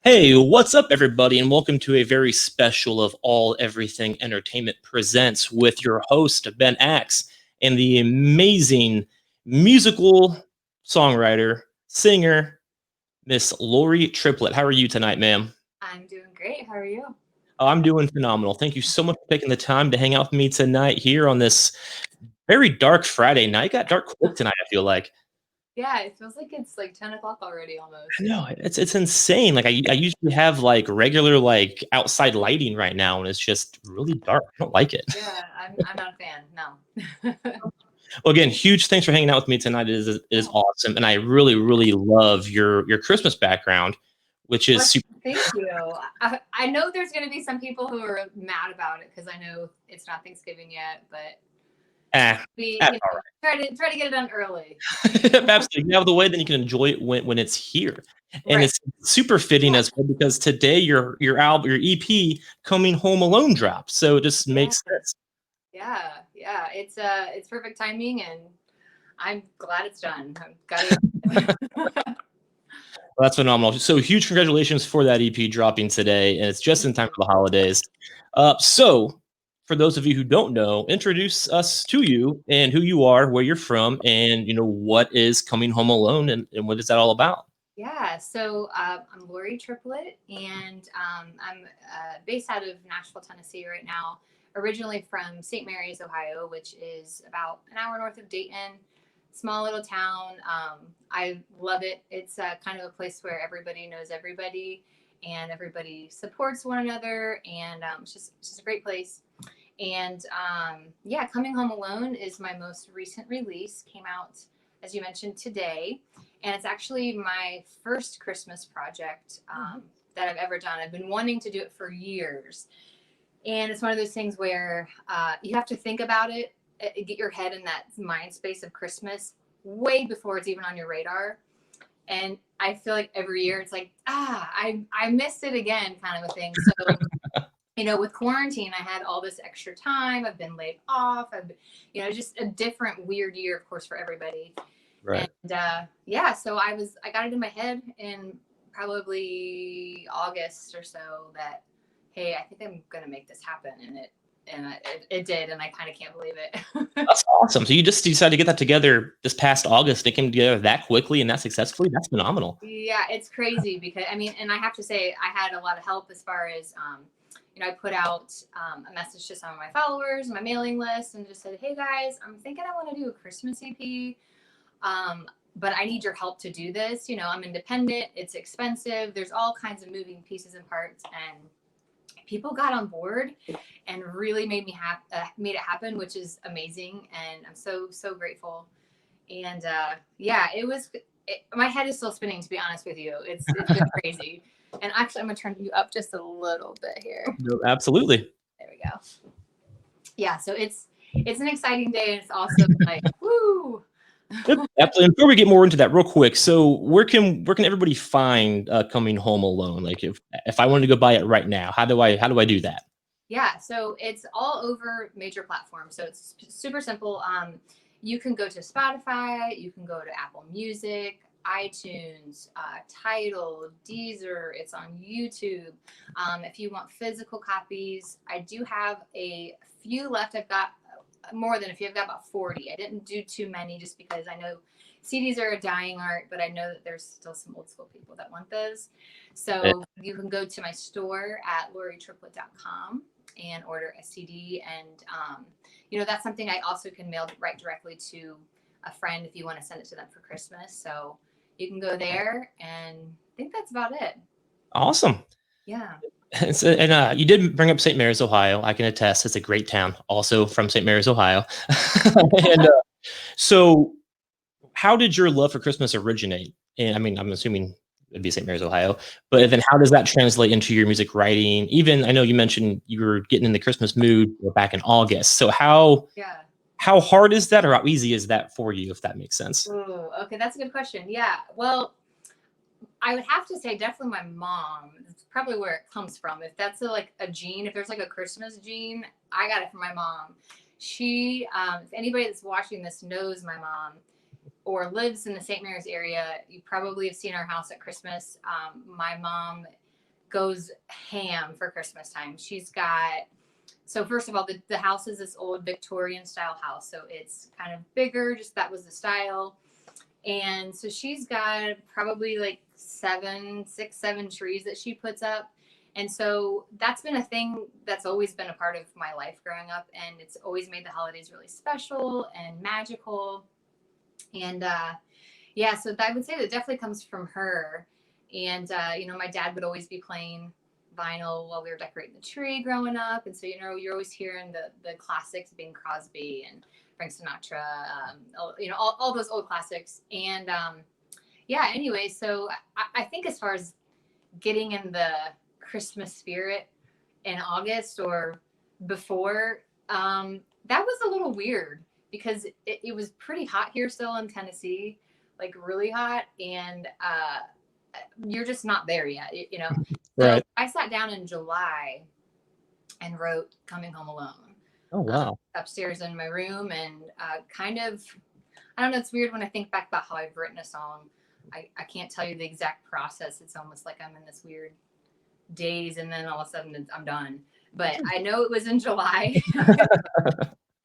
Hey, what's up, everybody, and welcome to a very special of All Everything Entertainment Presents with your host, Ben Axe, and the amazing musical songwriter, singer, Miss Lori Triplett. How are you tonight, ma'am? I'm doing great. How are you? Oh, I'm doing phenomenal. Thank you so much for taking the time to hang out with me tonight here on this very dark Friday night. It got dark quick tonight, I feel like. Yeah, it feels like it's like 10 o'clock already I almost. know it's insane. Like I usually have like regular like outside lighting right now, and it's just really dark. I don't like it. Yeah, I'm not a fan. No. Well, again, huge thanks for hanging out with me tonight. It is Yeah. awesome, and I really love your Christmas background, which is Well, super. thank you. I know there's going to be some people who are mad about it because I know it's not Thanksgiving yet, but Ah, we, that's all try to get it done early. right. Absolutely, you have the way, then you can enjoy it when it's here, and Right. it's super fitting Yeah. as well because today your album, your EP, Coming Home Alone drops, so it just makes Yes. sense. Yeah. It's perfect timing, and I'm glad it's done. I've got it. Well, that's phenomenal. So huge congratulations for that EP dropping today, and it's just in Thank time you. for the holidays. So for those of you who don't know, introduce us to you and who you are, where you're from, and what is Coming Home Alone, and what is that all about? Yeah, so I'm Lori Triplett, and I'm based out of Nashville, Tennessee right now. Originally from St. Mary's, Ohio, which is about an hour north of Dayton. Small little town. I love it. It's kind of a place where everybody knows everybody, and everybody supports one another, and it's just a great place. And yeah, Coming Home Alone is my most recent release. Came out, as you mentioned, today. And it's actually my first Christmas project that I've ever done. I've been wanting to do it for years. And it's one of those things where you have to think about it, get your head in that mind space of Christmas way before it's even on your radar. And I feel like every year it's like, I missed it again, kind of a thing. So with quarantine, I had all this extra time. I've been laid off. Just a different weird year, of course, for everybody. And Right. yeah, so I got it in my head in probably August or so that, hey, I think I'm gonna make this happen, and it did, and I kind of can't believe it. That's awesome. So you just decided to get that together this past August. It came together that quickly and that successfully. That's phenomenal. Yeah, it's crazy because I mean, and I have to say, I had a lot of help as far as I put out a message to some of my followers, my mailing list, and just said, hey guys, I'm thinking I want to do a Christmas EP. But I need your help to do this. I'm independent, it's expensive, there's all kinds of moving pieces and parts, and people got on board and really made it happen, which is amazing, and I'm so grateful. And yeah, my head is still spinning, to be honest with you. It's been crazy. And actually, I'm gonna turn you up just a little bit here. No, absolutely. There we go. Yeah, so it's an exciting day, and it's also like woo. Yep, absolutely. And before we get more into that, real quick, so where can everybody find Coming Home Alone? Like if I wanted to go buy it right now, how do I do that? Yeah, so it's all over major platforms. So it's super simple. You can go to Spotify, you can go to Apple Music, iTunes, Tidal, Deezer. It's on YouTube. If you want physical copies, I do have a few left. I've got more than a few. I've got about 40. I didn't do too many just because I know CDs are a dying art, but I know that there's still some old school people that want those. Eh, So you can go to my store at loritriplett.com and order a CD. And, that's something I also can mail right directly to a friend if you want to send it to them for Christmas. So you can go there, and I think that's about it. Awesome. Yeah. And you did bring up St. Mary's, Ohio. I can attest it's a great town. Also from St. Mary's, Ohio. and so, how did your love for Christmas originate? And I mean, I'm assuming it'd be St. Mary's, Ohio. But then, how does that translate into your music writing? Even I know you mentioned you were getting in the Christmas mood back in August. So Yeah. how hard is that, or how easy is that for you, if that makes sense? Oh, okay. That's a good question. Yeah. Well, I would have to say definitely my mom. It's probably where it comes from. If that's like a gene, if there's like a Christmas gene, I got it from my mom. If anybody that's watching this knows my mom or lives in the St. Mary's area, you probably have seen our house at Christmas. My mom goes ham for Christmas time. She's got, so first of all, the house is this old Victorian style house. So it's kind of bigger, just that was the style. And so she's got probably like 7 trees that she puts up. And so that's been a thing that's always been a part of my life growing up. And it's always made the holidays really special and magical. And yeah, so I would say that definitely comes from her. And, you know, my dad would always be playing vinyl while we were decorating the tree growing up. And so, you know, you're always hearing the classics, Bing Crosby and Frank Sinatra, you know, all those old classics. And yeah, anyway, so I think as far as getting in the Christmas spirit in August or before, that was a little weird because it was pretty hot here still in Tennessee, like really hot. And you're just not there yet, you know? So Right. I sat down in July and wrote Coming Home Alone. Oh, wow. Upstairs in my room and kind of, I don't know, it's weird when I think back about how I've written a song. I can't tell you the exact process. It's almost like I'm in this weird daze and then all of a sudden I'm done. But I know it was in July.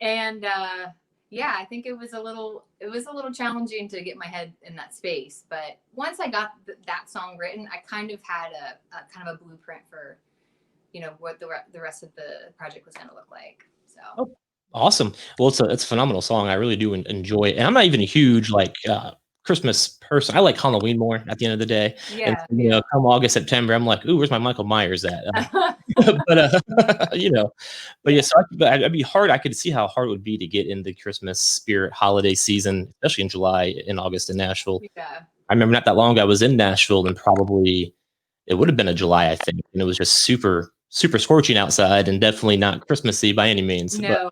And yeah, I think it was a little challenging to get my head in that space. But once I got that song written, I kind of had a kind of a blueprint for, you know, what the rest of the project was going to look like. So. Oh, awesome. Well, it's a phenomenal song. I really do enjoy it. And I'm not even a huge like Christmas person. I like Halloween more at the end of the day. And Yeah, you know, come August, September, I'm like, ooh, where's my Michael Myers at? But you know, but yeah, so it'd be hard. I could see how hard it would be to get in the Christmas spirit holiday season, especially in July and August in Nashville. yeah. I remember not that long ago, I was in Nashville and probably it would have been a July, I think, and it was just super scorching outside and definitely not Christmassy by any means. But No,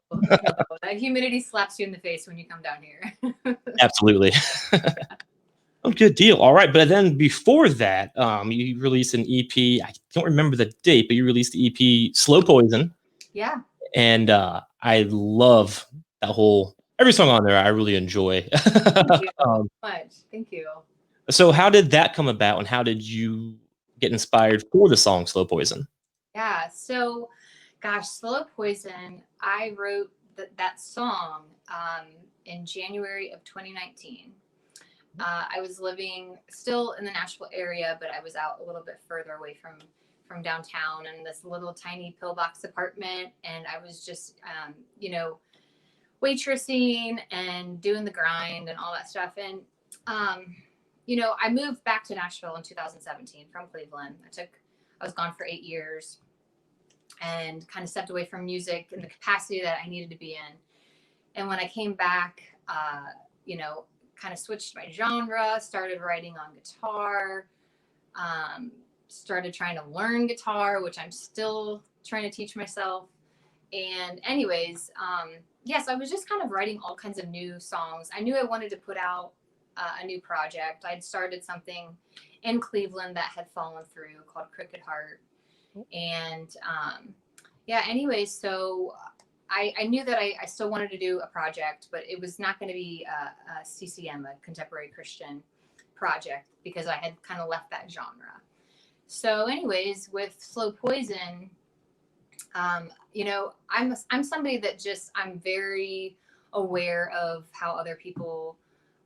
that humidity slaps you in the face when you come down here. absolutely. Oh, good deal. All right, but then before that, you released an EP. I don't remember the date, but you released the EP "Slow Poison," Yeah. and I love that whole every song on there. I really enjoy. Thank you so um, much. Thank you. so, how did that come about, and how did you get inspired for the song "Slow Poison"? Yeah. So, gosh, Slow Poison, I wrote that song in January of 2019. I was living still in the Nashville area, but I was out a little bit further away from downtown in this little tiny pillbox apartment. And I was just, you know, waitressing and doing the grind and all that stuff. And, you know, I moved back to Nashville in 2017 from Cleveland. I was gone for 8 years and kind of stepped away from music in the capacity that I needed to be in. And when I came back, you know, kind of switched my genre, started writing on guitar, started trying to learn guitar, which I'm still trying to teach myself. And anyways, yes, I was just kind of writing all kinds of new songs. I knew I wanted to put out a new project. I'd started something in Cleveland that had fallen through called Crooked Heart. And yeah, anyways, so I knew that I still wanted to do a project, but it was not going to be a CCM, a contemporary Christian project, because I had kind of left that genre. So anyways, with Slow Poison, you know, I'm somebody that I'm very aware of how other people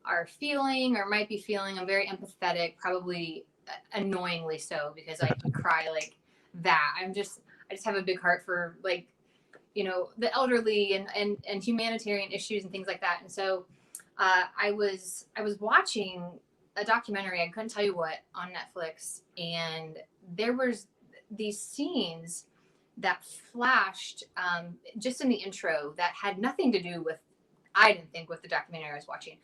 are feeling or might be feeling. I'm very empathetic, probably annoyingly so, because I can cry like that. I just have a big heart for, like, you know, the elderly and humanitarian issues and things like that. And so I was watching a documentary, I couldn't tell you what, on Netflix, and there was these scenes that flashed just in the intro that had nothing to do with, I didn't think, with the documentary I was watching,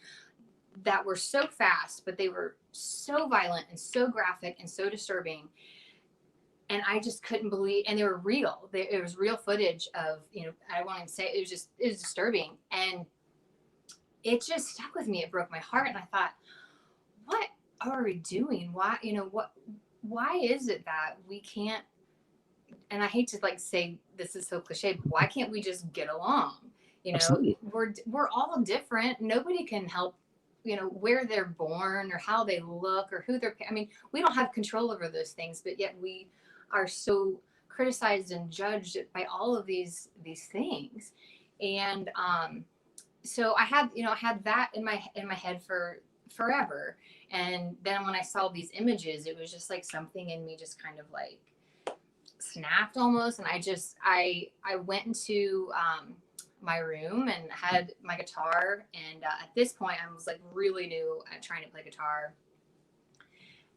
that were so fast, but they were so violent and so graphic and so disturbing. And I just couldn't believe, and they were real. It was real footage of, you know, I won't say, it was disturbing. And it just stuck with me. It broke my heart. And I thought, what are we doing? Why, you know, why is it that we can't, and I hate to like say this is so cliche, but why can't we just get along? You know, Absolutely. we're all different. Nobody can help, you know, where they're born or how they look or who they're, I mean, we don't have control over those things, but yet we are so criticized and judged by all of these things. And so I had that in my head for forever. And then when I saw these images, it was just like something in me just kind of like snapped almost. And I went into my room and had my guitar. And at this point, I was like really new at trying to play guitar,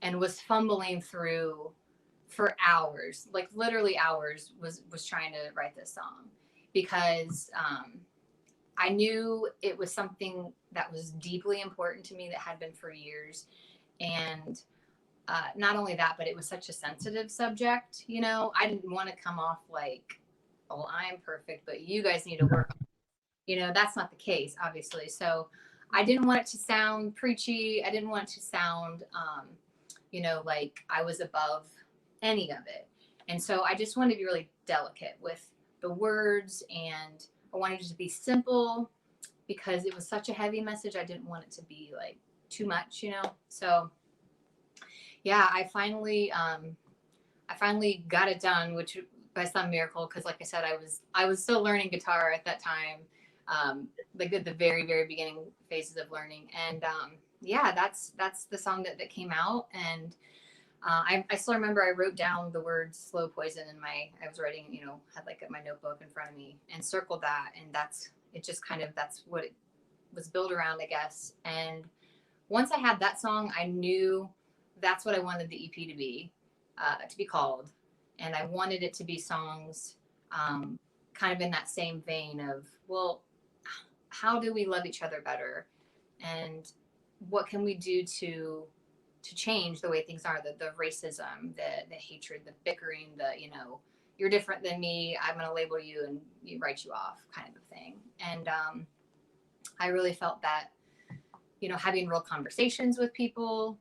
and was fumbling through for hours, like literally hours, was trying to write this song, because I knew it was something that was deeply important to me, that had been for years. And not only that, but it was such a sensitive subject. I didn't want to come off like, oh, I'm perfect, but you guys need to work on it. That's not the case, obviously. So I didn't want it to sound preachy. I didn't want it to sound, like I was above any of it. And so I just wanted to be really delicate with the words, and I wanted it to be simple, because it was such a heavy message. I didn't want it to be like too much. So yeah, I finally got it done, which by some miracle, because like I said, I was still learning guitar at that time, like at the very, very beginning phases of learning. And yeah, that's the song that came out. And I still remember I wrote down the words "slow poison" I was writing, had like my notebook in front of me, and circled that. And that's what it was built around, I guess. And once I had that song, I knew that's what I wanted the EP to be called. And I wanted it to be songs kind of in that same vein of, well, how do we love each other better? And what can we do to change the way things are, the racism, the hatred, the bickering, you're different than me, I'm going to label you and write you off kind of a thing. And I really felt that, having real conversations with people,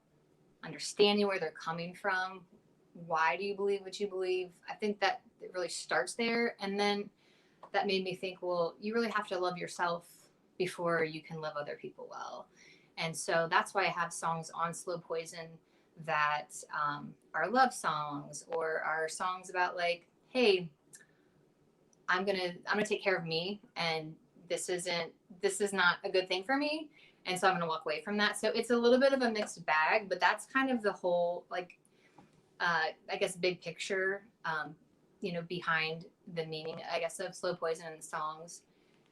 understanding where they're coming from, why do you believe what you believe? I think that it really starts there. And then that made me think, well, you really have to love yourself before you can love other people well. And so that's why I have songs on Slow Poison that are love songs, or are songs about like, hey, I'm gonna take care of me, and this is not a good thing for me, and so I'm gonna walk away from that. So it's a little bit of a mixed bag, but that's kind of the whole, like, I guess, big picture, behind the meaning, I guess, of Slow Poison and the songs.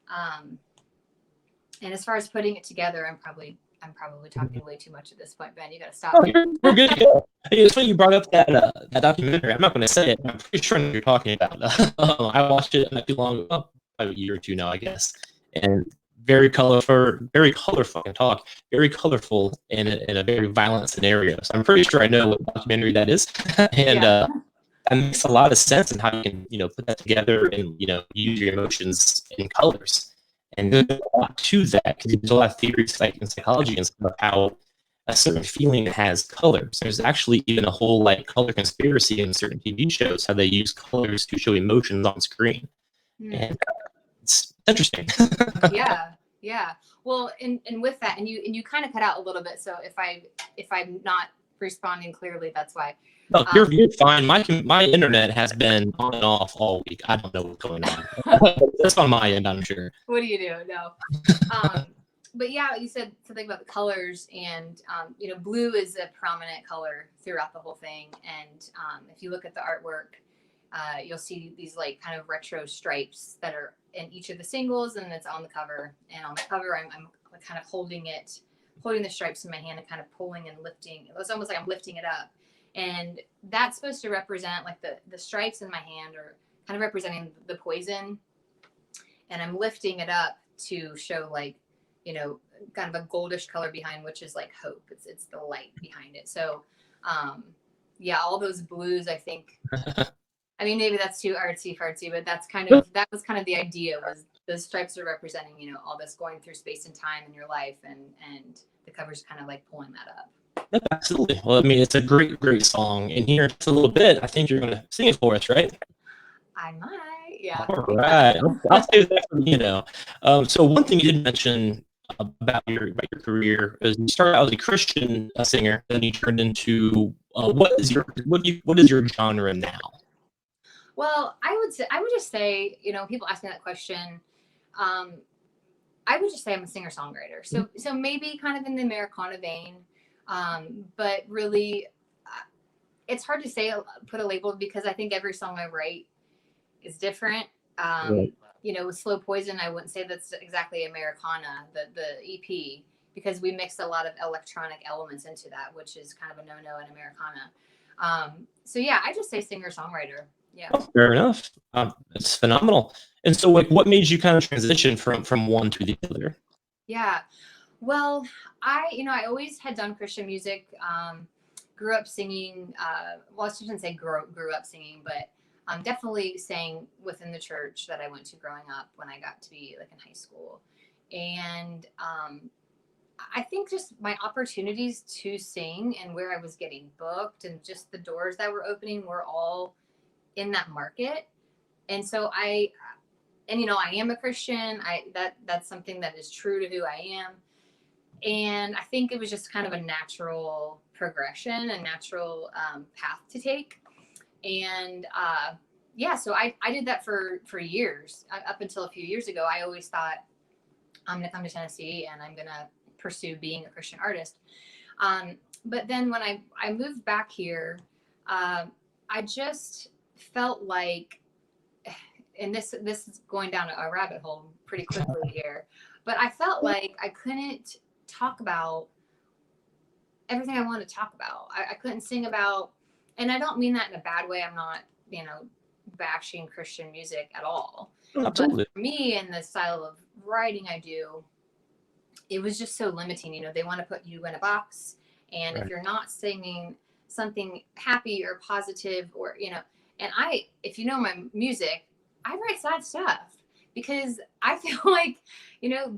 And as far as putting it together, I'm probably talking way too much at this point, Ben. You got to stop. Oh, we're good to go. It's funny you brought up that documentary. I'm not going to say it. I'm pretty sure I know what you're talking about. I watched it not too long ago, about a year or two now, I guess. And very colorful. I can talk. Very colorful in a very violent scenario. So I'm pretty sure I know what documentary that is. And that makes a lot of sense in how you can put that together and use your emotions in colors. And there's a lot to that, because there's a lot of theories like in psychology and stuff, how a certain feeling has colors. There's actually even a whole like color conspiracy in certain TV shows, how they use colors to show emotions on screen. And it's interesting. Yeah. Well, and with that, and you kind of cut out a little bit. So if I'm not responding clearly, that's why. No, you're fine. My internet has been on and off all week. I don't know what's going on. That's on my end, I'm sure. What do you do? No. But yeah, you said something about the colors, and blue is a prominent color throughout the whole thing. And if you look at the artwork, you'll see these like kind of retro stripes that are in each of the singles, and it's on the cover. And on the cover, I'm kind of holding the stripes in my hand and kind of pulling and lifting. It's almost like I'm lifting it up. And that's supposed to represent, like, the stripes in my hand are kind of representing the poison. And I'm lifting it up to show, like, kind of a goldish color behind, which is like hope. It's the light behind it. So, yeah, all those blues, I think, I mean, maybe that's too artsy fartsy, but that was kind of the idea, was the stripes are representing, all this going through space and time in your life. And the cover's kind of like pulling that up. Yeah, absolutely. Well, I mean, it's a great, great song. And here in just a little bit, I think you're going to sing it for us, right? I might, yeah. All right. I'll say that. So one thing you did mention about your career is you started out as a Christian singer, then you turned into what is your genre now? Well, I would just say, people ask me that question. I would just say I'm a singer songwriter. So maybe kind of in the Americana vein, but really, it's hard to say put a label because I think every song I write is different. Right. With Slow Poison, I wouldn't say that's exactly Americana, the EP, because we mix a lot of electronic elements into that, which is kind of a no-no in Americana. So yeah, I just say singer-songwriter. Yeah. Oh, fair enough. It's phenomenal. And so, like, what made you kind of transition from one to the other? Yeah. Well, I always had done Christian music. Grew up singing. Well, I shouldn't say grew up singing, but definitely sang within the church that I went to growing up when I got to be like in high school. And I think just my opportunities to sing and where I was getting booked and just the doors that were opening were all in that market. And so I am a Christian. That's something that is true to who I am. And I think it was just kind of a natural progression, a natural path to take. And yeah, so I did that for years. Up until a few years ago, I always thought I'm going to come to Tennessee and I'm going to pursue being a Christian artist. But then when I moved back here, I just felt like, and this is going down a rabbit hole pretty quickly here, but I felt like I couldn't talk about everything I wanted to talk about. I couldn't sing about, and I don't mean that in a bad way. I'm not, bashing Christian music at all. Absolutely. But for me and the style of writing I do, it was just so limiting. They want to put you in a box. And Right. if you're not singing something happy or positive or, and if you know my music, I write sad stuff because I feel like,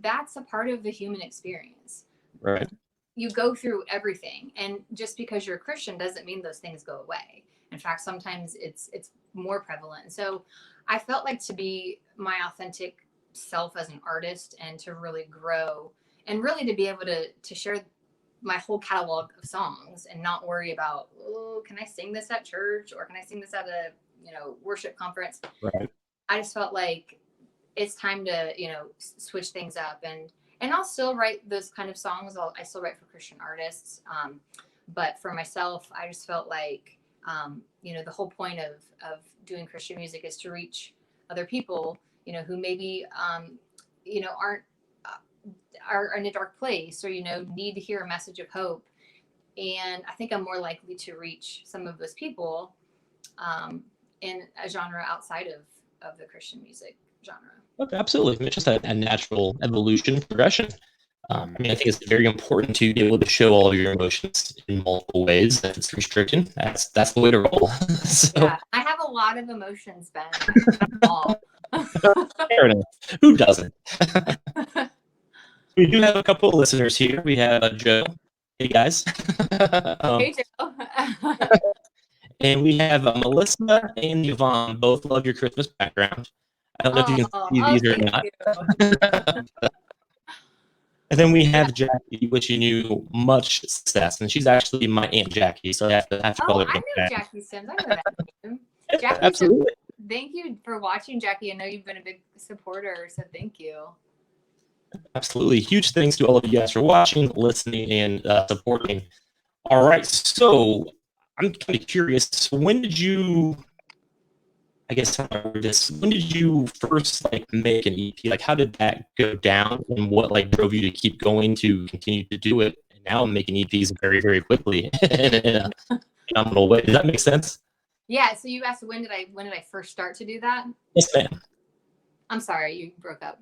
that's a part of the human experience. Right. You go through everything. And just because you're a Christian doesn't mean those things go away. In fact, sometimes it's more prevalent. So I felt like to be my authentic self as an artist and to really grow and really to be able to share my whole catalog of songs and not worry about, oh, can I sing this at church or can I sing this at a, worship conference? Right. I just felt like it's time to, switch things up and I'll still write those kind of songs. I still write for Christian artists. But for myself, I just felt like, the whole point of doing Christian music is to reach other people, who maybe, aren't, are in a dark place or, need to hear a message of hope. And I think I'm more likely to reach some of those people in a genre outside of the Christian music genre. Okay, absolutely. I mean, it's just a natural evolution progression. I think it's very important to be able to show all of your emotions in multiple ways. If it's restricted, that's the way to roll. So, yeah, I have a lot of emotions, Ben. All. fair enough. Who doesn't? We do have a couple of listeners here. We have Joe. Hey, guys. Hey, Joe. And we have Melissa and Yvonne. Both love your Christmas background. I don't know if you can see these or not. And then we have Jackie, wishing you much success. And she's actually my Aunt Jackie, so I have to call her I Aunt know Jackie. Jackie Sims. I know that name. Yeah, absolutely. Thank you for watching, Jackie. I know you've been a big supporter, so thank you. Absolutely. Huge thanks to all of you guys for watching, listening, and supporting. All right. So I'm kind of curious. So when did you, I guess, when did you first make an EP? Like, how did that go down, and what drove you to keep going to continue to do it? And now I'm making EPs very, very quickly in a phenomenal way. Does that make sense? Yeah. So you asked when did I first start to do that? Yes, ma'am. I'm sorry, you broke up.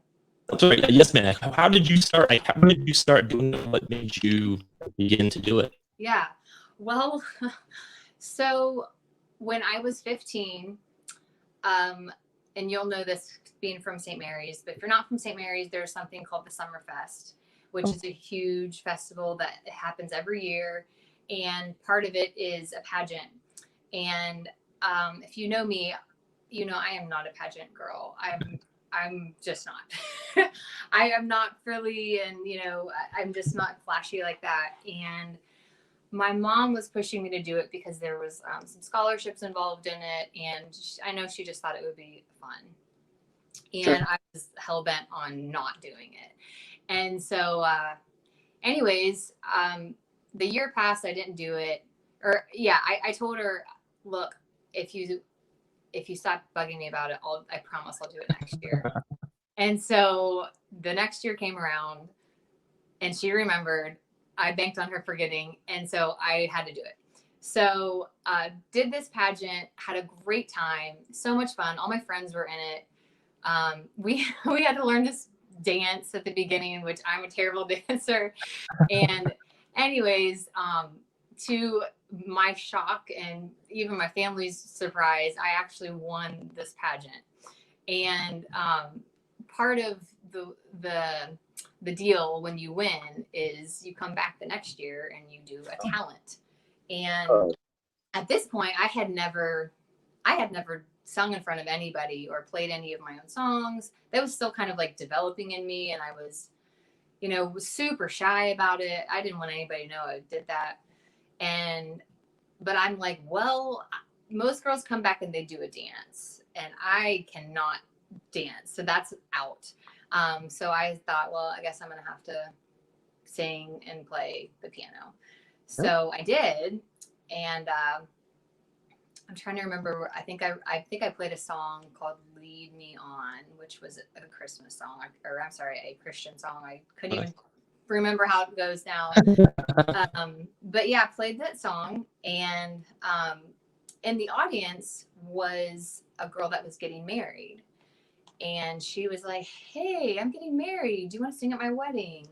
I'm sorry. Yes, ma'am. How did you start? How did you start doing it? What made you begin to do it? Yeah. Well, so when I was 15, and you'll know this being from St. Mary's, but if you're not from St. Mary's, there's something called the Summer Fest, which is a huge festival that happens every year. And part of it is a pageant. And if you know me, I am not a pageant girl. I'm just not. I am not frilly and, I'm just not flashy like that. And my mom was pushing me to do it because there was some scholarships involved in it, and I know she just thought it would be fun. And Sure. I was hell bent on not doing it. And so, anyways, the year passed, I didn't do it. Or yeah, I told her, look, if you stop bugging me about it, I promise I'll do it next year. And so the next year came around, and she remembered. I banked on her forgetting, and so I had to do it. So did this pageant, had a great time, so much fun. All my friends were in it. We we had to learn this dance at the beginning, which I'm a terrible dancer. And anyways, to my shock and even my family's surprise, I actually won this pageant. And part of the deal when you win is you come back the next year and you do a talent. And at this point, I had never sung in front of anybody or played any of my own songs. That was still kind of like developing in me, and I was, was super shy about it. I didn't want anybody to know I did that. But I'm like, well, most girls come back and they do a dance, and I cannot dance, so that's out. So I thought, well, I guess I'm gonna have to sing and play the piano. So I did, and I'm trying to remember. I think I played a song called "Lead Me On," which was a Christmas song, or I'm sorry, a Christian song. I couldn't even remember how it goes now. But yeah, I played that song, and in the audience was a girl that was getting married, and she was like, "Hey, I'm getting married. Do you want to sing at my wedding?"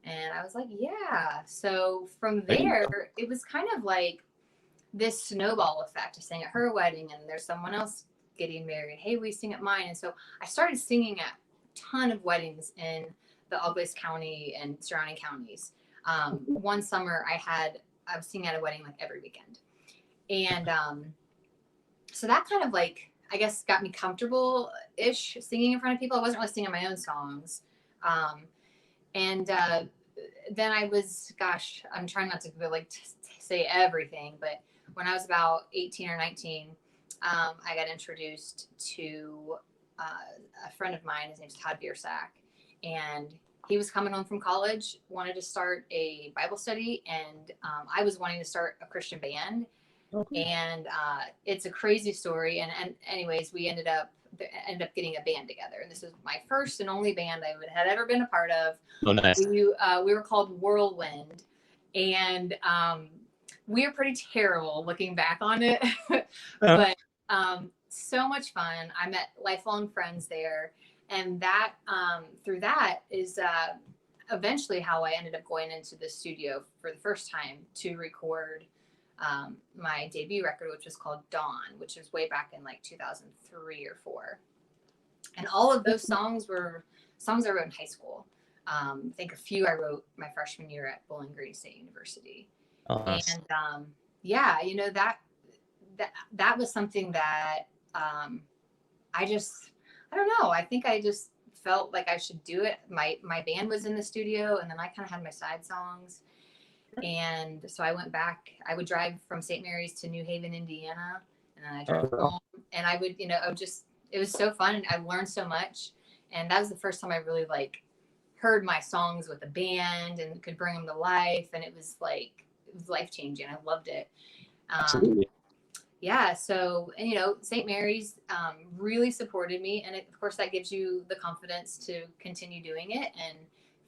And I was like, "Yeah." So from there, it was kind of like this snowball effect. I sang at her wedding, and there's someone else getting married. Hey, we sing at mine. And so I started singing at a ton of weddings in the Algois County and surrounding counties. One summer I was singing at a wedding like every weekend. And so that kind of like, I guess, got me comfortable-ish singing in front of people. I wasn't really singing my own songs. And then I was, gosh, I'm trying not to like say everything, but when I was about 18 or 19, I got introduced to a friend of mine. His name's Todd Biersack, and he was coming home from college, wanted to start a Bible study, and I was wanting to start a Christian band. Okay. And it's a crazy story. And anyways, we ended up getting a band together, and this was my first and only band I had ever been a part of. Oh, nice. We were called Whirlwind, and we were pretty terrible looking back on it, but so much fun. I met lifelong friends there, and that through that is eventually how I ended up going into the studio for the first time to record my debut record, which was called Dawn, which was way back in like 2003 or 4. And all of those songs were songs I wrote in high school. I think a few I wrote my freshman year at Bowling Green State University. Oh, nice. And yeah, that was something that I don't know. I think I just felt like I should do it. My band was in the studio, and then I kind of had my side songs. And so I went back. I would drive from St. Mary's to New Haven, Indiana, and then I drove home. And I would, it was so fun, and I learned so much. And that was the first time I really like heard my songs with a band and could bring them to life. And it was life changing. I loved it. Absolutely. Yeah. So, and St. Mary's really supported me, and of course that gives you the confidence to continue doing it. And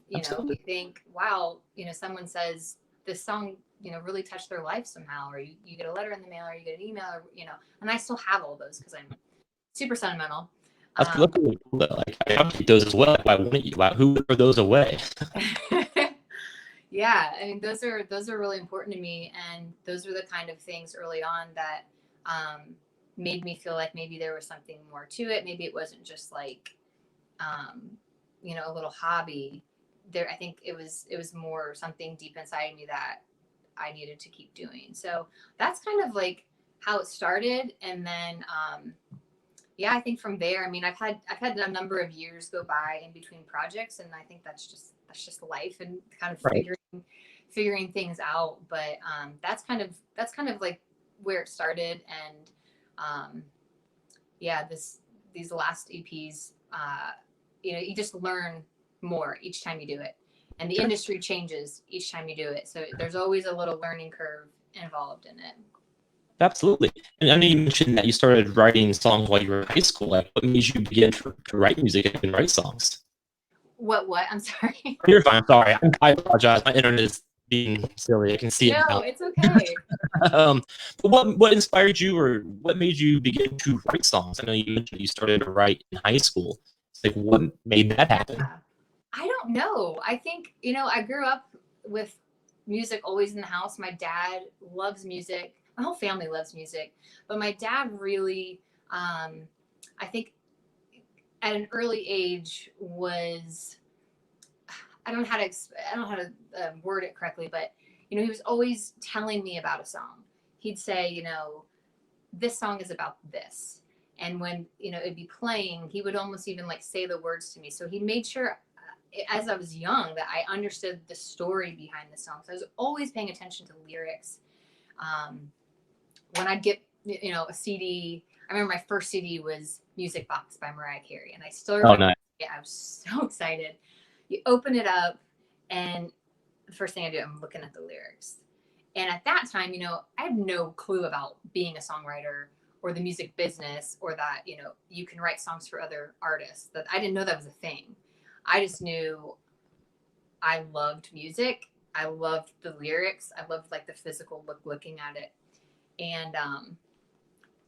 you think, wow, someone says this song, really touched their life somehow, or you get a letter in the mail, or you get an email, or, and I still have all those because I'm super sentimental. That's really cool. Like, I'll keep those as well. Why wouldn't you? Who would throw those away? Yeah, I mean, those are really important to me, and those were the kind of things early on that made me feel like maybe there was something more to it. Maybe it wasn't just like a little hobby. I think it was more something deep inside me that I needed to keep doing. So that's kind of like how it started. And then I think from there, I mean, I've had a number of years go by in between projects, and I think that's just life, and kind of figuring things out. But that's kind of like where it started. And yeah, these last EPs, you just learn more each time you do it, and the industry changes each time you do it. So there's always a little learning curve involved in it. Absolutely. And I know you mentioned that you started writing songs while you were in high school. Like, what made you begin to write music and write songs? What? I'm sorry. You're fine. Sorry. I apologize. My internet is being silly. I can see it No, now. it's okay. But what inspired you, or what made you begin to write songs? I know you mentioned you started to write in high school. It's like, what made that happen? Yeah. I don't know. I think, I grew up with music always in the house. My dad loves music. My whole family loves music. But my dad really, I think at an early age was, I don't know how to word it correctly, but, he was always telling me about a song. He'd say, this song is about this. And when, it'd be playing, he would almost even like say the words to me. So he made sure as I was young that I understood the story behind the song. So I was always paying attention to lyrics. When I'd get, a CD, I remember my first CD was Music Box by Mariah Carey. And I still remember, nice. Yeah, I was so excited. You open it up, and the first thing I do, I'm looking at the lyrics. And at that time, I had no clue about being a songwriter or the music business, or that, you can write songs for other artists. That I didn't know that was a thing. I just knew I loved music. I loved the lyrics. I loved like the physical looking at it. And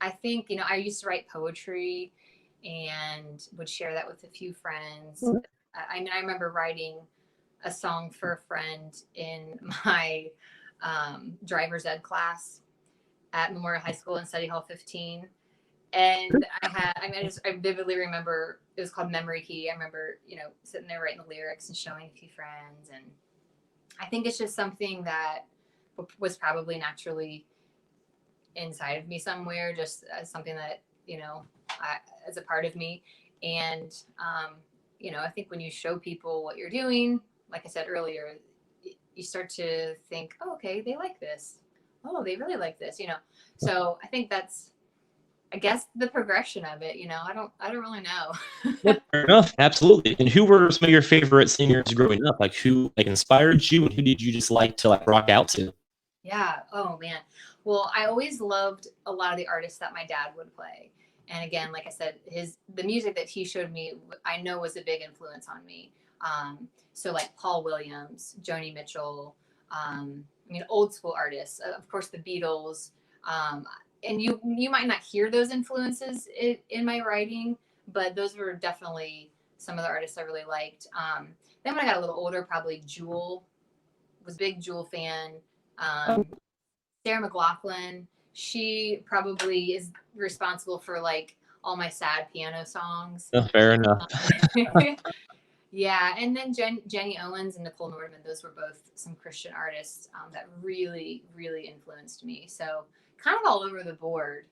I think, I used to write poetry and would share that with a few friends. I remember writing a song for a friend in my driver's ed class at Memorial High School in Study Hall 15. And I vividly remember it was called Memory Key. I remember, sitting there writing the lyrics and showing a few friends. And I think it's just something that was probably naturally inside of me somewhere, just as something that, as a part of me. And, I think when you show people what you're doing, like I said earlier, you start to think, oh, okay, they like this. Oh, they really like this, So I think that's, I guess, the progression of it. I don't really know. Yeah, fair enough. Absolutely. And who were some of your favorite singers growing up? Like, who inspired you, and who did you just like to rock out to? Yeah. Oh man. Well, I always loved a lot of the artists that my dad would play. And again, like I said, the music that he showed me, I know was a big influence on me. So like Paul Williams, Joni Mitchell, old school artists, of course, the Beatles. And you might not hear those influences in my writing, but those were definitely some of the artists I really liked. Then when I got a little older, probably Jewel, was a big Jewel fan. Sarah McLachlan, she probably is responsible for like all my sad piano songs. Oh, fair enough. Yeah, and then Jenny Owens and Nicole Nordman, those were both some Christian artists that really, really influenced me. So kind of all over the board.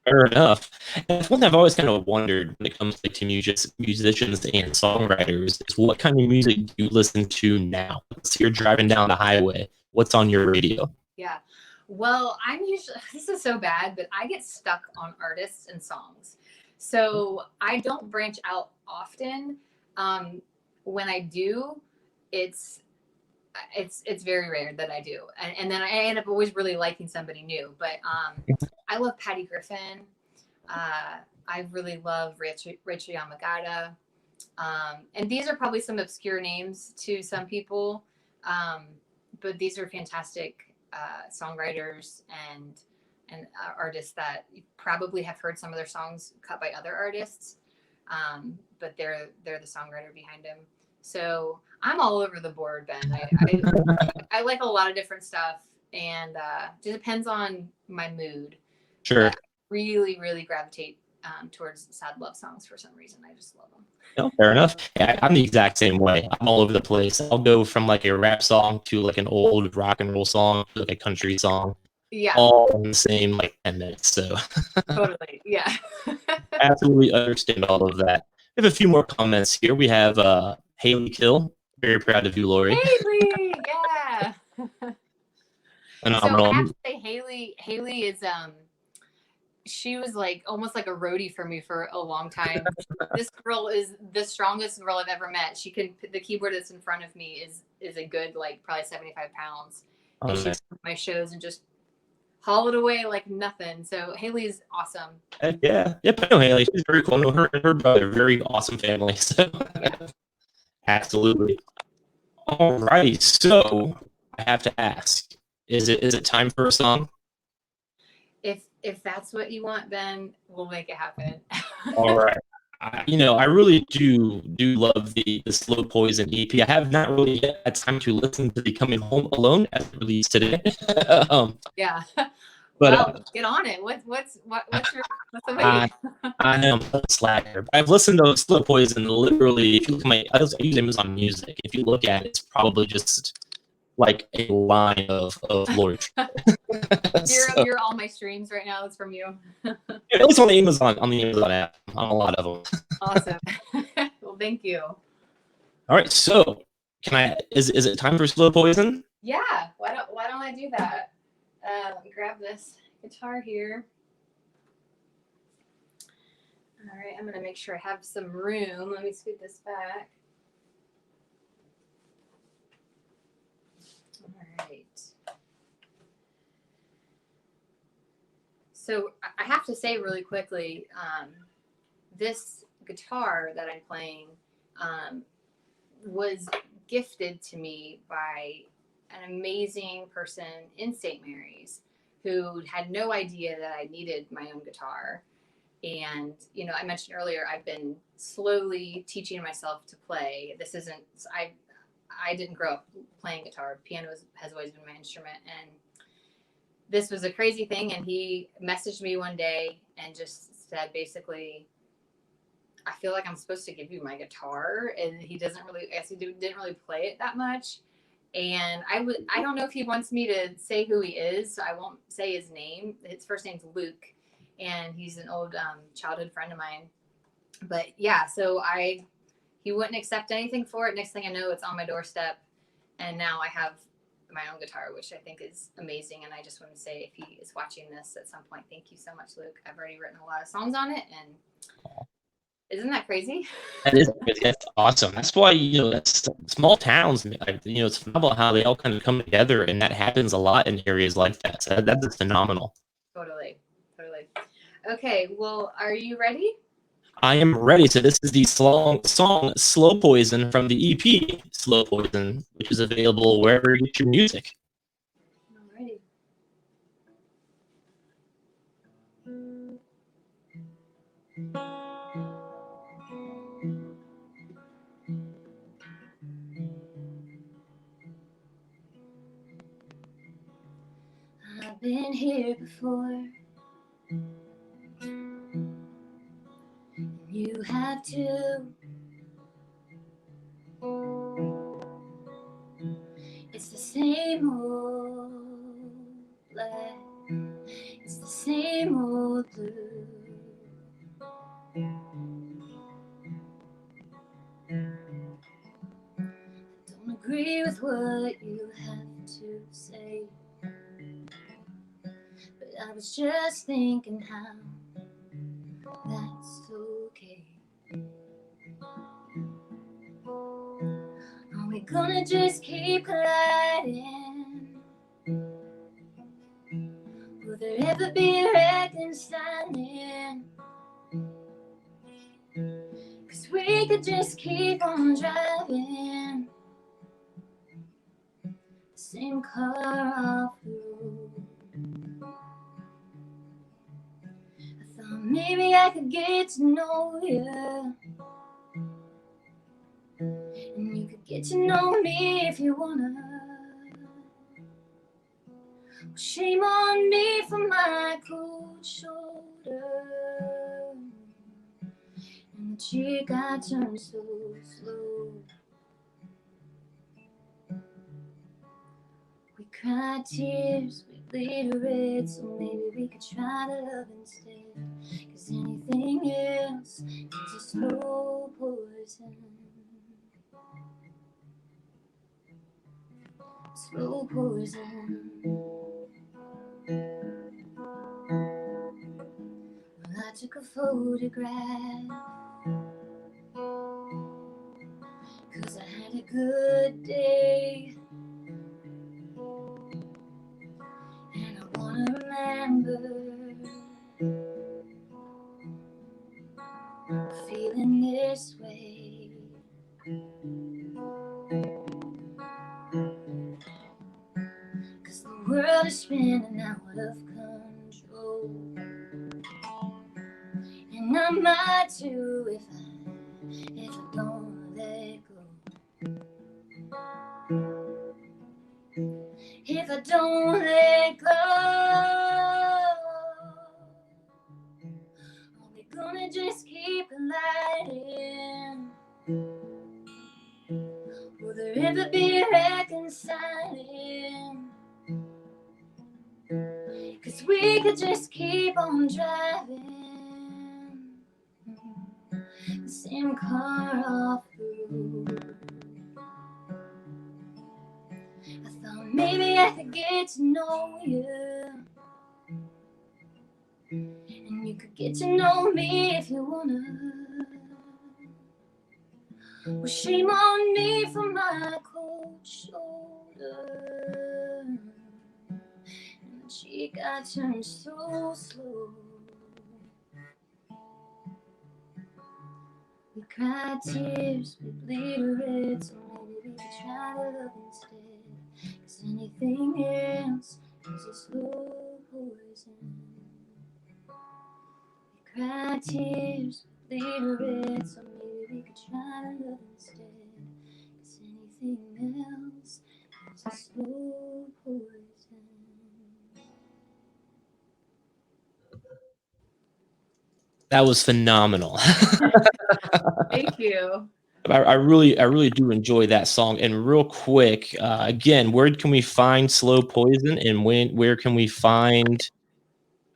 Fair enough. And one thing I've always kind of wondered when it comes to musicians and songwriters is, what kind of music do you listen to now? So you're driving down the highway. What's on your radio? Yeah. Well, I'm usually, this is so bad, but I get stuck on artists and songs. So I don't branch out often. When I do, it's very rare that I do. And then I end up always really liking somebody new. But I love Patty Griffin. I really love Rachel Yamagata. And these are probably some obscure names to some people. But these are fantastic songwriters and artists that you probably have heard some of their songs cut by other artists, but they're the songwriter behind them. So I'm all over the board, Ben. I like a lot of different stuff, and it depends on my mood. Sure. I really, really gravitate towards sad love songs for some reason. I just love them. No, fair enough. Yeah, I'm the exact same way. I'm all over the place. I'll go from like a rap song to like an old rock and roll song to like a country song. Yeah. All in the same like 10 minutes. So Totally. Yeah. absolutely understand all of that. We have a few more comments here. We have Haley Kill. Very proud of you, Lori. Haley. So I Phenomenal. have to say, Haley is she was like almost like a roadie for me for a long time. This girl is the strongest girl I've ever met. She can the keyboard that's in front of me is a good like probably 75 pounds, and she Nice. my shows and just haul it away like nothing. So Haley's awesome. Heck yeah. Yep, I know Haley. She's very cool. I know her and her brother, very awesome family. So Yeah. absolutely. Alrighty. So I have to ask, is it time for a song? If that's what you want, Ben, we'll make it happen. All right. I really do love the Slow Poison EP. I have not really yet had time to listen to the Coming Home Alone as released today. um, Yeah. but Well, get on it. What's the I wait? I am a slacker. But I've listened to Slow Poison literally. If you look at I use Amazon Music. If you look at it, it's probably just like a line of Lori Triplett. So, You're all my streams right now. It's from you. at least on the Amazon app, on a lot of them. Awesome. Well, thank you. All right, so is it time for Slow Poison? Yeah. Why don't I do that? Let me grab this guitar here. All right, I'm gonna make sure I have some room. Let me scoot this back. All right. So I have to say really quickly, this guitar that I'm playing was gifted to me by an amazing person in St. Mary's who had no idea that I needed my own guitar. And, I mentioned earlier, I've been slowly teaching myself to play. This isn't, I didn't grow up playing guitar. Piano has always been my instrument. And this was a crazy thing. And he messaged me one day and just said, basically, I feel like I'm supposed to give you my guitar. And he doesn't really, I guess he didn't really play it that much. And I don't know if he wants me to say who he is, so I won't say his name. His first name's Luke, and he's an old childhood friend of mine. But yeah, so he wouldn't accept anything for it. Next thing I know, it's on my doorstep, and now I have my own guitar, which I think is amazing. And I just want to say, if he is watching this at some point, thank you so much, Luke. I've already written a lot of songs on it, and isn't that crazy? That's awesome. That's why that's small towns. It's phenomenal how they all kind of come together, and that happens a lot in areas like that. So that's phenomenal. Totally. Okay, well, are you ready? I am ready. So this is the song "Slow Poison" from the EP "Slow Poison," which is available wherever you get your music. Alrighty. I've been here before. You have too. It's the same old black. It's the same old blue. Don't agree with what you have to say, but I was just thinking how that's okay. Are we gonna just keep colliding? Will there ever be reconciling? 'Cause we could just keep on driving the same car off the road. I thought maybe I could get to know you, and you could get to know me if you wanna. Shame on me for my cold shoulder, and the cheek I turned so slow. We cried tears, we bleed red, so maybe we could try to love instead. 'Cause anything else is a slow poison. Slow poison. took a photograph, 'cause I had a good day, and I wanna remember feeling this way. 'Cause the world is spinning out of control, and I might too if I don't let go. If I don't let go, are we gonna just keep colliding? Will there ever be reconciling? 'Cause we could just keep on driving the same car off the road. I thought maybe I could get to know you, and you could get to know me if you wanna. Well, shame on me for my cold shoulder, and the cheek I turned so slow. We cried tears, we bleed red, so maybe we could try to love instead. 'Cause anything else is a slow poison. We cried tears, we bleed red, so maybe we could try to love instead. 'Cause anything else is a slow poison. That was phenomenal. Thank you. I really do enjoy that song. And real quick, again, where can we find Slow Poison, and where can we find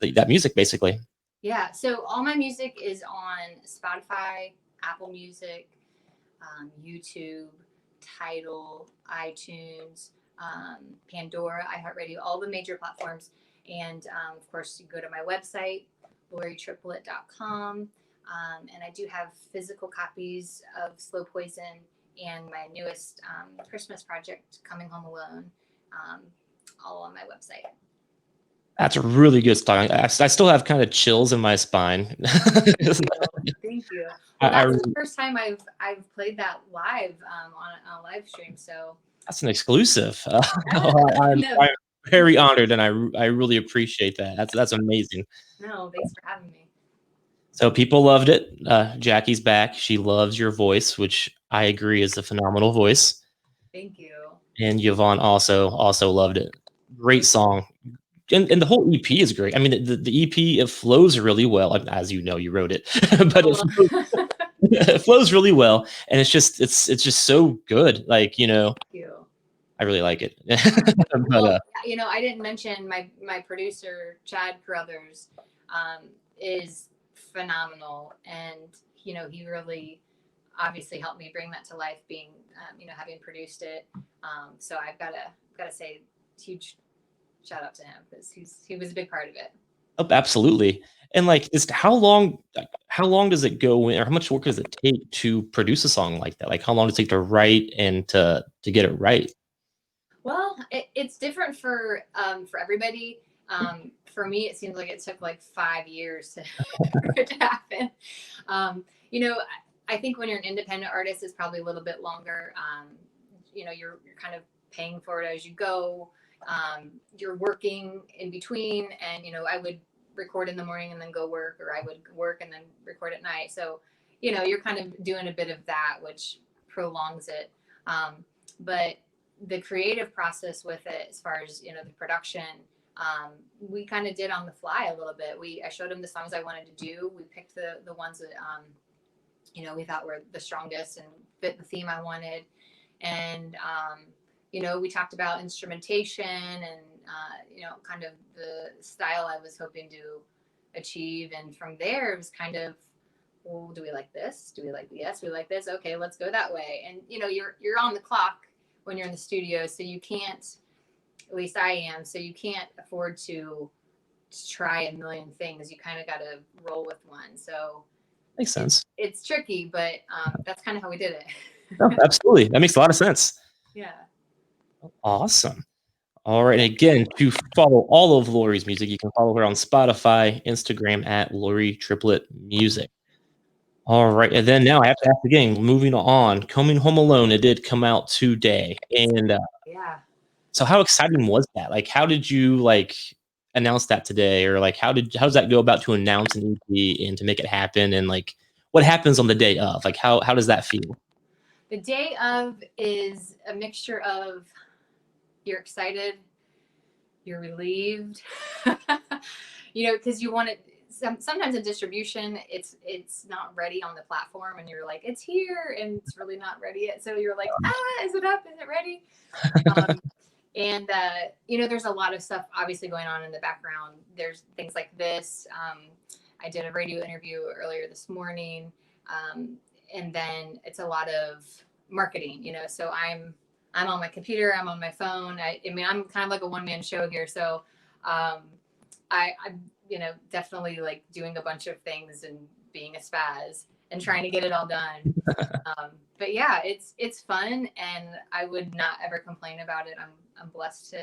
that music, basically? Yeah, so all my music is on Spotify, Apple Music, YouTube, Tidal, iTunes, Pandora, iHeartRadio, all the major platforms. And of course, you go to my website, loritriplett.com. And I do have physical copies of Slow Poison and my newest Christmas project, Coming Home Alone, all on my website. That's a really good song. I still have kind of chills in my spine. Thank you. Well, that's the first time I've played that live on a live stream. So that's an exclusive. I'm very honored, and I really appreciate that. That's amazing. No, thanks for having me. So people loved it. Jackie's back. She loves your voice, which I agree is a phenomenal voice. Thank you. And Yvonne also loved it. Great song. And the whole EP is great. I mean, the EP, it flows really well. As you know, you wrote it, but it flows really well, and it's just so good. Like, Thank you. I really like it. But, well, I didn't mention my producer Chad Carruthers is phenomenal, and he really obviously helped me bring that to life, being having produced it. So I've gotta say huge shout out to him, because he was a big part of it. Oh, absolutely. And like, how long does it go in, or how much work does it take to produce a song like that? Like, how long does it take to write and to get it right? Well, it's different for everybody. For me, it seems like it took like 5 years for it to happen. I think when you're an independent artist, it's probably a little bit longer. You're kind of paying for it as you go. You're working in between, and I would record in the morning and then go work, or I would work and then record at night. So you're kind of doing a bit of that, which prolongs it. But the creative process with it, as far as the production, we kind of did on the fly a little bit. I showed him the songs I wanted to do. We picked the ones that we thought were the strongest and fit the theme I wanted. And we talked about instrumentation and kind of the style I was hoping to achieve. And from there, it was kind of, well, do we like this? Do we like, yes, we like this. Okay, let's go that way. And you're on the clock when you're in the studio, so you can't, at least I am, so you can't afford to try a million things. You kind of got to roll with one. So Makes sense. it's tricky, but that's kind of how we did it. No, absolutely. That makes a lot of sense. Yeah. Awesome. All right. And again, to follow all of Lori's music, you can follow her on Spotify, Instagram at Lori Triplett Music. All right. And then now I have to ask again, moving on, Coming Home Alone, it did come out today. And Yeah. so how exciting was that? Like, how did you like announce that today? Or like, how does that go about to announce an EP and to make it happen? And like, what happens on the day of? Like, how does that feel? The day of is a mixture of you're excited, you're relieved, because you want it. Sometimes in distribution, it's not ready on the platform, and you're like, it's here, and it's really not ready yet. So you're like, is it up? Is it ready? And there's a lot of stuff obviously going on in the background. There's things like this. I did a radio interview earlier this morning, and then it's a lot of marketing. So I'm on my computer, I'm on my phone. I mean, I'm kind of like a one-man show here. So I'm definitely like doing a bunch of things and being a spaz and trying to get it all done. But yeah, it's fun, and I would not ever complain about it. I'm blessed to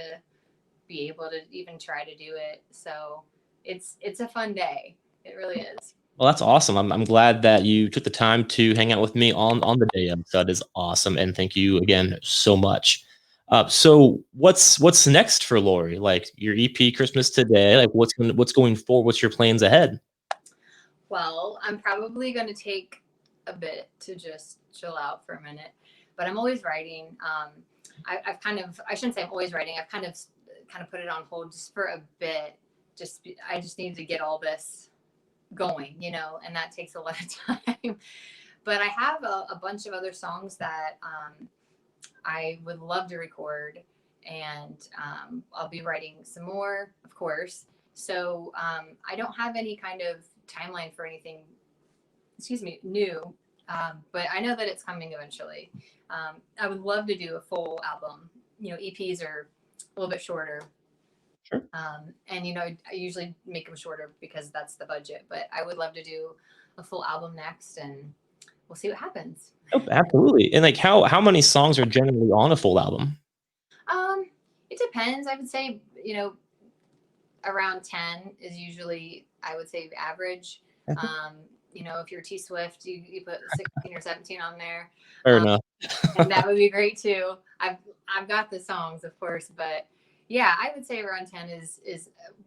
be able to even try to do it. So it's a fun day. It really is. Well, that's awesome. I'm glad that you took the time to hang out with me on the day of. So that is awesome, and thank you again so much. So what's next for Lori? Like your EP Christmas today? Like what's going forward? What's your plans ahead? Well, I'm probably going to take a bit to just chill out for a minute, but I'm always writing. I shouldn't say I'm always writing. I've kind of put it on hold just for a bit. I just need to get all this going, and that takes a lot of time. But I have a bunch of other songs that I would love to record, and I'll be writing some more, of course. So I don't have any kind of timeline for anything, new, but I know that it's coming eventually. I would love to do a full album. EPs are a little bit shorter. Sure. And I usually make them shorter because that's the budget, but I would love to do a full album next, and we'll see what happens. Oh, absolutely. And like how many songs are generally on a full album? It depends. I would say, around 10 is usually, I would say, average. If you're T Swift, you put 16 or 17 on there. Fair enough. And that would be great too. I've got the songs, of course, but yeah, I would say around 10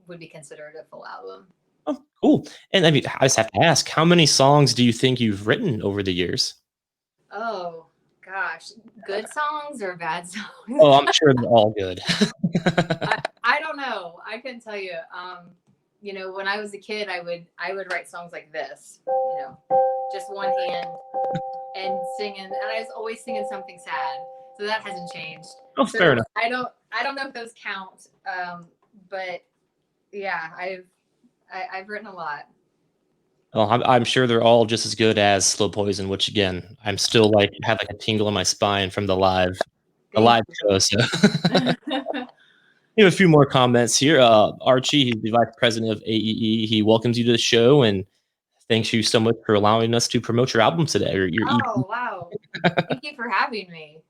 would be considered a full album. Oh, cool. And I mean, I just have to ask, how many songs do you think you've written over the years? Oh gosh, good songs or bad songs? Oh, I'm sure they're all good. I don't know. I couldn't tell you. When I was a kid, I would write songs like this. Just one hand and singing, and I was always singing something sad. So that hasn't changed. Oh, so fair enough. I don't know if those count. But yeah, I've written a lot. Well, I'm sure they're all just as good as Slow Poison, which again, I'm still like have like a tingle in my spine from the live show. So we have a few more comments here. Archie, he's the vice president of AEE. He welcomes you to the show and thanks you so much for allowing us to promote your album today. Or your EP. Wow. Thank you for having me.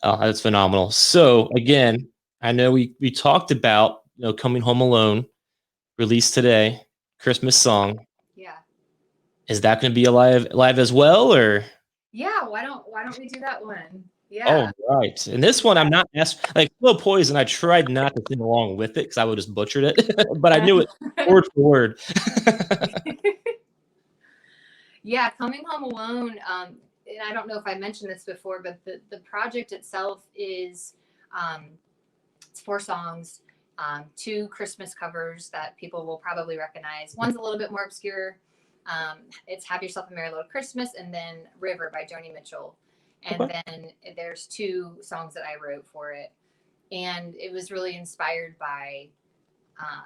Oh, that's phenomenal. So again, I know we talked about Coming Home Alone, released today, Christmas song. Yeah. Is that going to be live as well, or? Yeah. Why don't we do that one? Yeah. Oh, right. And this one, I'm not like Slow Poison. I tried not to sing along with it because I would have just butchered it, but I knew it word for word. Yeah, Coming Home Alone. And I don't know if I mentioned this before, but the project itself is it's 4 songs, 2 Christmas covers that people will probably recognize. One's a little bit more obscure. It's Have Yourself a Merry Little Christmas, and then River by Joni Mitchell. And then there's 2 songs that I wrote for it. And it was really inspired by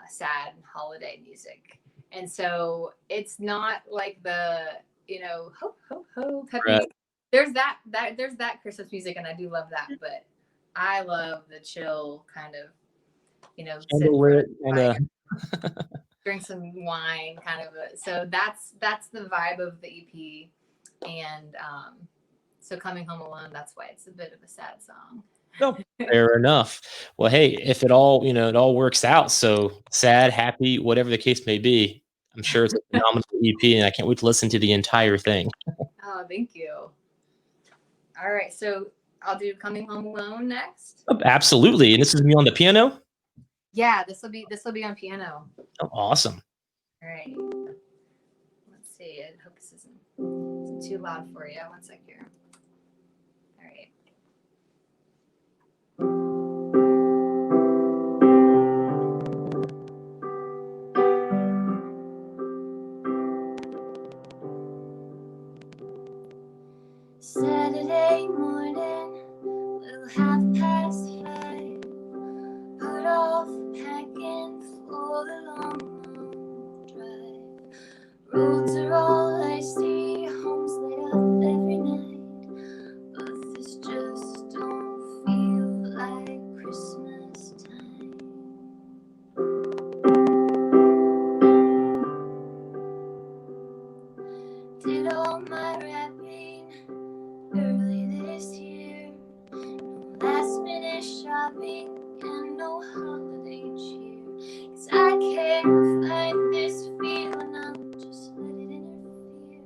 sad holiday music. And so it's not like the, ho, ho, ho, peppy. Right. There's that Christmas music, and I do love that. But I love the chill kind of, drink some wine, kind of. So that's the vibe of the EP, and so Coming Home Alone. That's why it's a bit of a sad song. No, fair enough. Well, hey, if it all, it all works out, so sad, happy, whatever the case may be, I'm sure it's a phenomenal EP, and I can't wait to listen to the entire thing. Oh, thank you. All right, so I'll do Coming Home Alone next. Oh, absolutely, and this is me on the piano? Yeah, this will be on piano. Oh, awesome. All right. Let's see. I hope this isn't too loud for you. One sec here. All right. Saturday morning, little 5:30. Put off packing for the long drive. Roads are all icy, homes lit up every night. But this just don't feel like Christmas time. Did all my wrapping early this year. No last minute shopping and no holiday cheer. 'Cause I can't fight this feeling, I'll just let it interfere.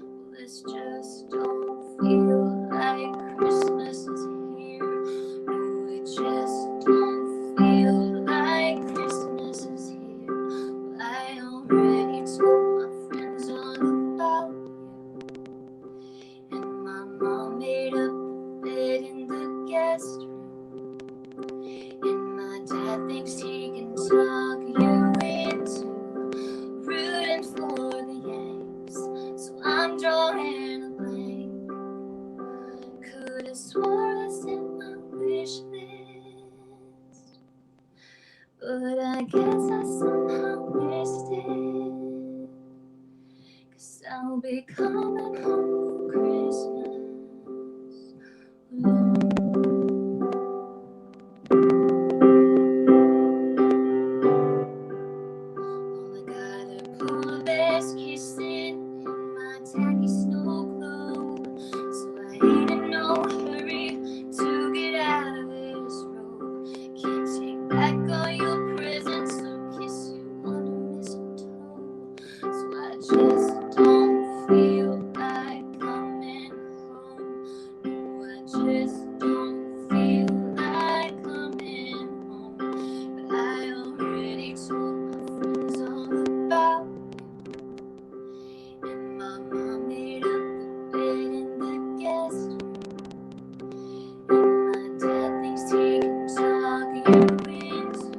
Well, this just don't feel like Christmas is here. No, it just don't feel like Christmas is here. Well, I already told my friends all about you. And my mom made up the bed in the guest room. And my dad thinks he can talk you into rooting for the Yanks. So I'm drawing a blank. Could have swore I sent my wish list, but I guess I somehow missed it. 'Cause I'll be coming home for Christmas alone. Oh, I got a polar bear's kissing in my tacky snow globe. So I ain't in no hurry to get out of this road. Can't take back all your presents or kiss you under mistletoe. So I just don't feel like coming home. No, I just don't feel like coming home. But I already told my friends all about you. And my mom made up the bed in the guest room. And my dad thinks he can talk you into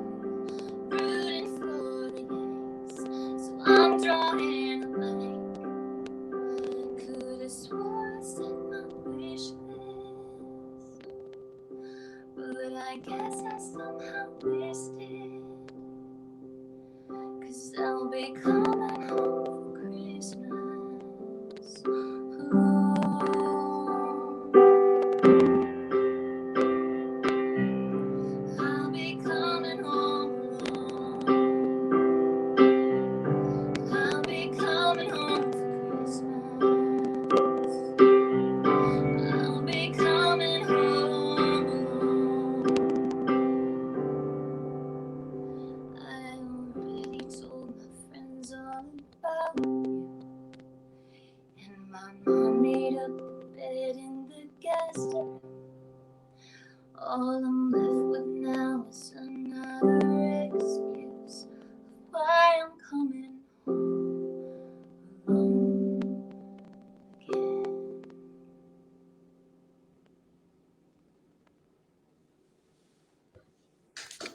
rooting for the Yanks. So I'm drawing a blank. Could have swore I sent my wish list, but I guess I somehow missed it. 'Cause I'll be coming home for Christmas alone. I'll be coming home alone. I'll be coming home for Christmas. I'll be coming home alone. I already told my friends all about you. And my mom made up the bed in the guest room. All I'm left with now is another excuse of why I'm coming home alone again.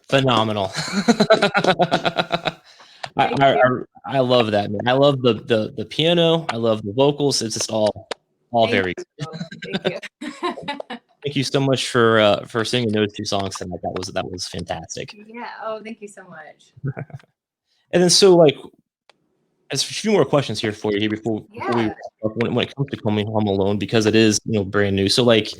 Phenomenal. Thank I you. I love that, man. I love the piano. I love the vocals. It's just all Thank very you. Thank you. Thank you so much for singing those two songs tonight. That was fantastic. Yeah. Oh, thank you so much. And then so like, there's a few more questions here for you here before we Yeah. wrap up when it comes to Coming Home Alone, because it is, brand new. So like,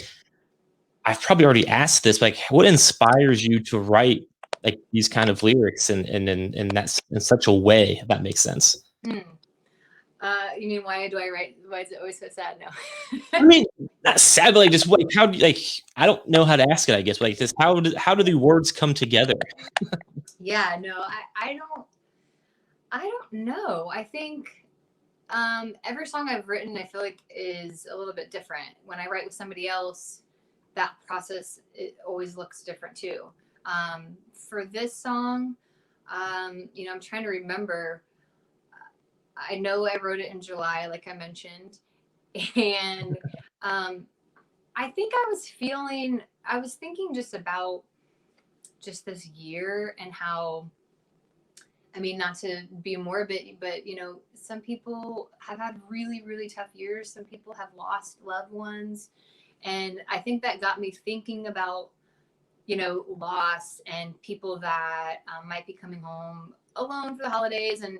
I've probably already asked this, like, what inspires you to write like these kind of lyrics and that's in such a way, if that makes sense. Hmm. You mean why do I write? Why is it always so sad? I No. mean, not sad, but like just like how do you, like I don't know how to ask it, I guess. But like this, how do the words come together? Yeah, no, I don't know. I think every song I've written, I feel like is a little bit different. When I write with somebody else, that process it always looks different too. For this song, I'm trying to remember. I know I wrote it in July, like I mentioned, and um, I think I was thinking just about just this year and how, I mean, not to be morbid, but some people have had really, really tough years. Some people have lost loved ones. And I think that got me thinking about, loss and people that might be coming home alone for the holidays. And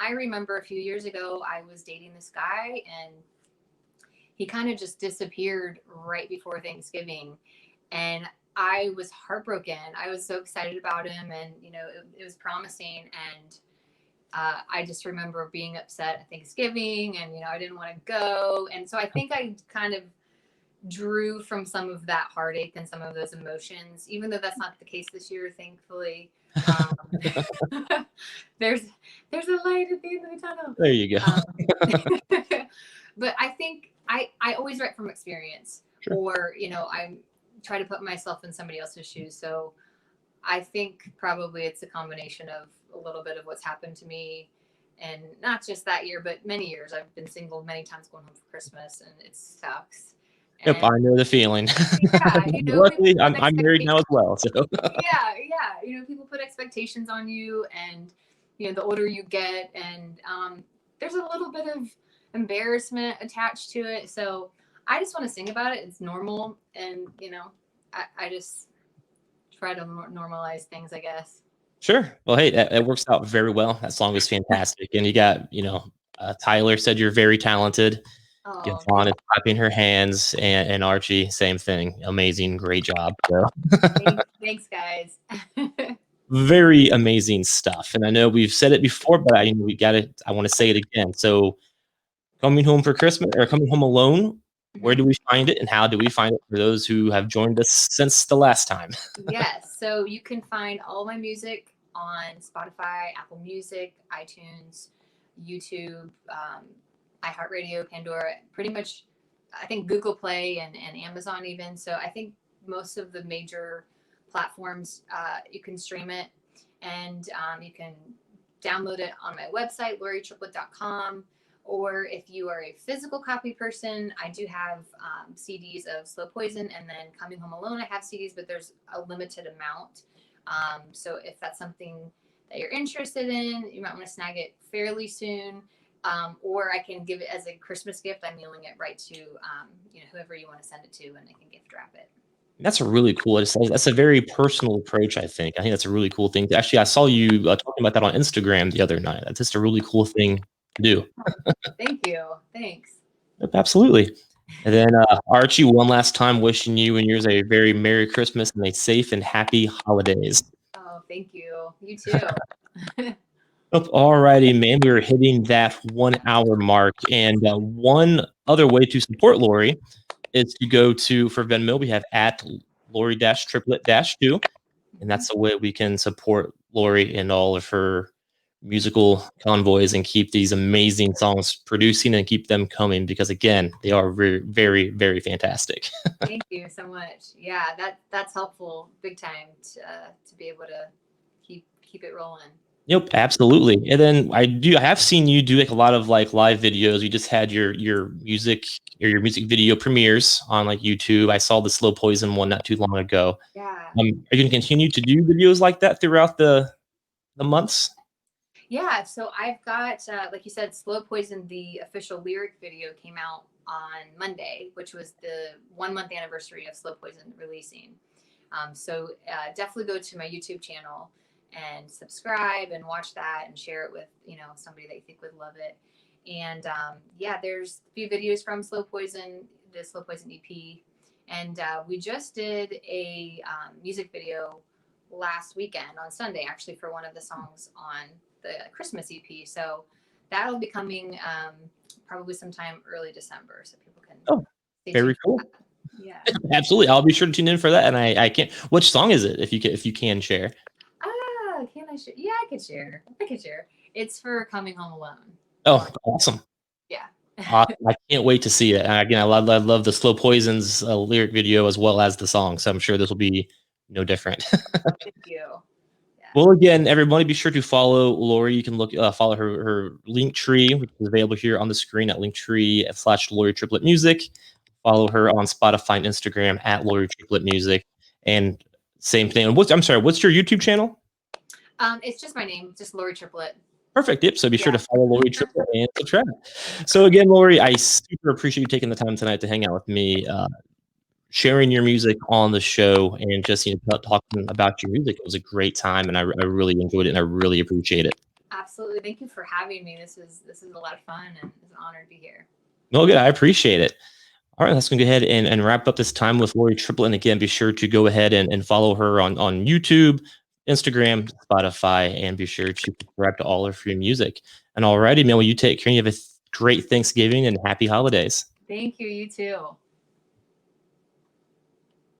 I remember a few years ago, I was dating this guy and he kind of just disappeared right before Thanksgiving. And I was heartbroken. I was so excited about him and, it was promising. And I just remember being upset at Thanksgiving and, I didn't want to go. And so I think I kind of drew from some of that heartache and some of those emotions, even though that's not the case this year, thankfully. There's there's a light at the end of the tunnel. There you go. But I think I always write from experience, Sure. or I try to put myself in somebody else's shoes. So I think probably it's a combination of a little bit of what's happened to me, and not just that year, but many years. I've been single many times going home for Christmas, and it sucks. Yep, And I know the feeling. yeah, people Luckily, put I'm married now as expectations. well, so Yeah. People put expectations on you, and the older you get, and there's a little bit of embarrassment attached to it. So I just want to sing about it. It's normal, and I just try to normalize things, I guess. sure. Well, hey, that works out very well. That song is fantastic, and you got Tyler said you're very talented. Oh, Yvonne is clapping her hands, and Archie, same thing. Amazing, great job. So thanks, guys. very amazing stuff. And I know we've said it before, but we got it. I want to say it again. So coming home for Christmas or coming home alone, where do Mhm. we find it, and how do we find it for those who have joined us since the last time? Yes, so you can find all my music on Spotify, Apple Music, iTunes, YouTube, iHeartRadio, Pandora, pretty much, I think Google Play and Amazon even. So I think most of the major platforms, you can stream it, and you can download it on my website, loritriplett.com. Or if you are a physical copy person, I do have CDs of Slow Poison, and then Coming Home Alone, I have CDs, but there's a limited amount. So if that's something that you're interested in, you might want to snag it fairly soon. Or I can give it as a Christmas gift. I'm mailing it right to whoever you want to send it to, and I can gift wrap it. That's a really cool. That's a very personal approach. I think that's a really cool thing. Actually, I saw you talking about that on Instagram the other night. That's just a really cool thing to do. Thank you. Thanks. Yep, absolutely. And then Archie, one last time, wishing you and yours a very Merry Christmas and a safe and happy holidays. Oh, thank you. You too. Yep, alrighty, man. We are hitting that 1 hour mark, and one other way to support Lori is to go to for Venmo. We have at Lori Triplett 2, and that's the way we can support Lori and all of her musical convoys and keep these amazing songs producing and keep them coming because again they are very very very fantastic. Thank you so much. Yeah, that's helpful big time to be able to keep it rolling. Yep, absolutely. And then I have seen you do like a lot of like live videos. You just had your music or your music video premieres on like YouTube. I saw the Slow Poison one not too long ago. Yeah. Are you going to continue to do videos like that throughout the months? Yeah, so I've got, like you said, Slow Poison, the official lyric video came out on Monday, which was the 1 month anniversary of Slow Poison releasing. So definitely go to my YouTube channel and subscribe and watch that and share it with, somebody that you think would love it. And yeah, there's a few videos from Slow Poison, the Slow Poison EP. And we just did a music video last weekend on Sunday, actually, for one of the songs on the Christmas EP. So that'll be coming probably sometime early December, so people can. Oh, very cool. Yeah, absolutely. I'll be sure to tune in for that. And I can't. Which song is it? If you can share. Can I share? Yeah, I could share. It's for Coming Home Alone. Oh, awesome. Yeah. I can't wait to see it. And again, I love the Slow Poisons lyric video as well as the song. So I'm sure this will be no different. Thank you. Yeah. Well, again, everybody, be sure to follow Lori. You can follow her link tree, which is available here on the screen at linktree/Lori Triplett Music. Follow her on Spotify and Instagram at Lori Triplett Music. And same thing. And what's your YouTube channel? It's just my name, just Lori Triplett. Perfect. Yep. So be sure to follow Lori Triplett and subscribe. So again, Lori, I super appreciate you taking the time tonight to hang out with me, sharing your music on the show, and just talking about your music. It was a great time, and I really enjoyed it, and I really appreciate it. Absolutely. Thank you for having me. This is a lot of fun, and it's an honor to be here. Well, good. I appreciate it. All right, let's go ahead and wrap up this time with Lori Triplett. And again, be sure to go ahead and follow her on YouTube, Instagram, Spotify, and be sure to subscribe to all of her music. And alrighty, man, well, you take care. You have a great Thanksgiving and happy holidays. Thank you. You too.